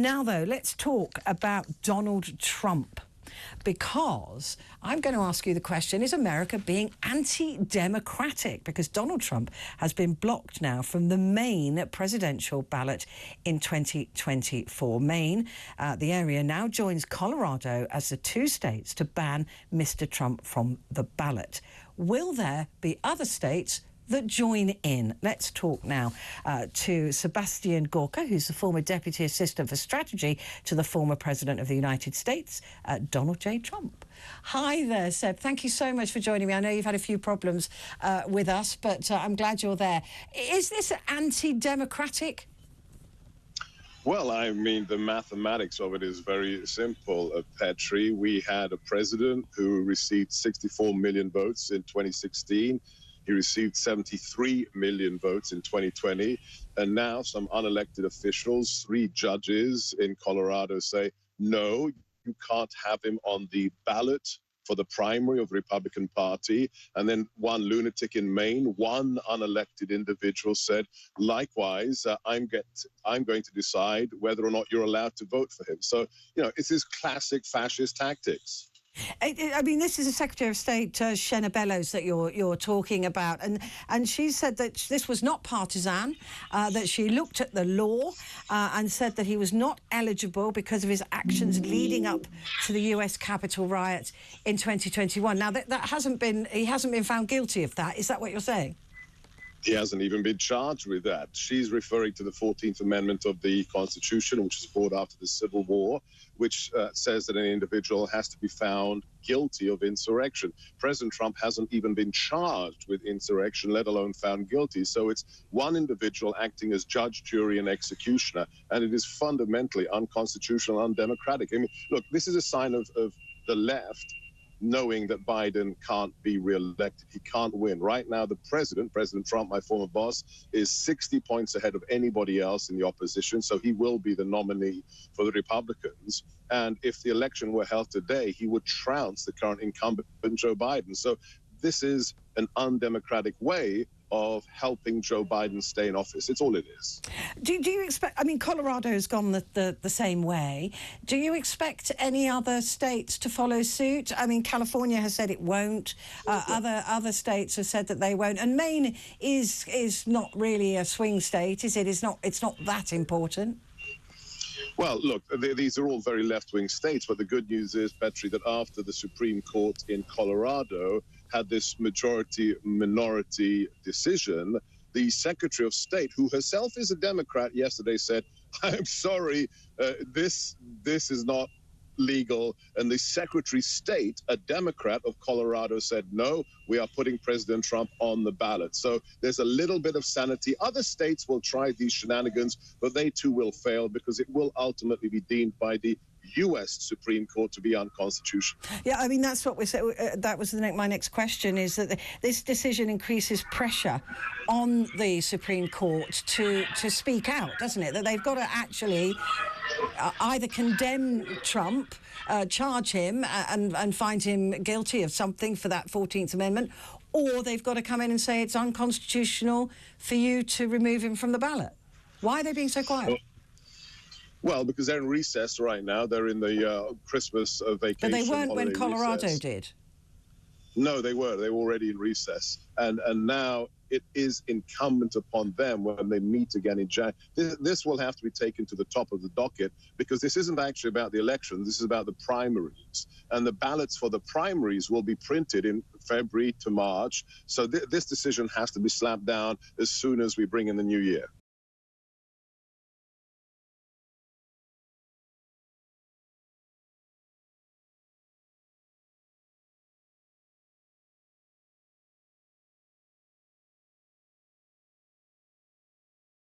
Now, though, let's talk about Donald Trump, because I'm going to ask you the question, is America being anti-democratic? Because Donald Trump has been blocked now from the Maine presidential ballot in 2024. Maine, the area, now joins Colorado as the two states to ban Mr. Trump from the ballot. Will there be other states that join in? Let's talk now to Sebastian Gorka, who's the former Deputy Assistant for Strategy to the former President of the United States, Donald J. Trump. Hi there, Seb. Thank you so much for joining me. I know you've had a few problems with us, but I'm glad you're there. Is this anti-democratic? Well, I mean, the mathematics of it is very simple, Petrie. We had a president who received 64 million votes in 2016. He received 73 million votes in 2020. And now some unelected officials, 3 judges in Colorado, say, no, you can't have him on the ballot for the primary of the Republican Party. And then one lunatic in Maine, one unelected individual said, likewise, I'm going to decide whether or not you're allowed to vote for him. So, you know, it's this classic fascist tactics. I mean, this is the Secretary of State, Shenna Bellows, that you're talking about, and she said that this was not partisan, that she looked at the law and said that he was not eligible because of his actions leading up to the US Capitol riots in 2021. Now, he hasn't been found guilty of that. Is that what you're saying? He hasn't even been charged with that. She's referring to the 14th Amendment of the Constitution, which was brought after the Civil War, which says that an individual has to be found guilty of insurrection. President Trump hasn't even been charged with insurrection, let alone found guilty. So it's one individual acting as judge, jury, and executioner, and it is fundamentally unconstitutional, undemocratic. I mean, look, this is a sign of the left knowing that Biden can't be re-elected. He can't win. Right now, the President Trump, my former boss, is 60 points ahead of anybody else in the opposition, so he will be the nominee for the Republicans. And if the election were held today, he would trounce the current incumbent, Joe Biden. So this is an undemocratic way of helping Joe Biden stay in office. It's all it is. Do you expect, I mean, Colorado has gone the same way. Do you expect any other states to follow suit? I mean, California has said it won't. Other states have said that they won't. And Maine is not really a swing state, is it? It's not that important. Well, look, these are all very left-wing states, but the good news is, Petrie, that after the Supreme Court in Colorado had this majority-minority decision, the Secretary of State, who herself is a Democrat, yesterday said, I'm sorry, this is not legal. And the Secretary of State, a Democrat of Colorado, said, no, we are putting President Trump on the ballot. So there's a little bit of sanity. Other states will try these shenanigans, but they too will fail because it will ultimately be deemed by the U.S. Supreme Court to be unconstitutional. Yeah, I mean, that's what we said. That was my next question, is that this decision increases pressure on the Supreme Court to speak out, doesn't it? That they've got to actually either condemn Trump, charge him and find him guilty of something for that 14th Amendment, or they've got to come in and say it's unconstitutional for you to remove him from the ballot. Why are they being so quiet? Well, because they're in recess right now. They're in the Christmas vacation. But they weren't when Colorado recess. did. No, they were. They were already in recess. And now it is incumbent upon them when they meet again in January. This will have to be taken to the top of the docket because this isn't actually about the election. This is about the primaries. And the ballots for the primaries will be printed in February to March. So this decision has to be slapped down as soon as we bring in the new year.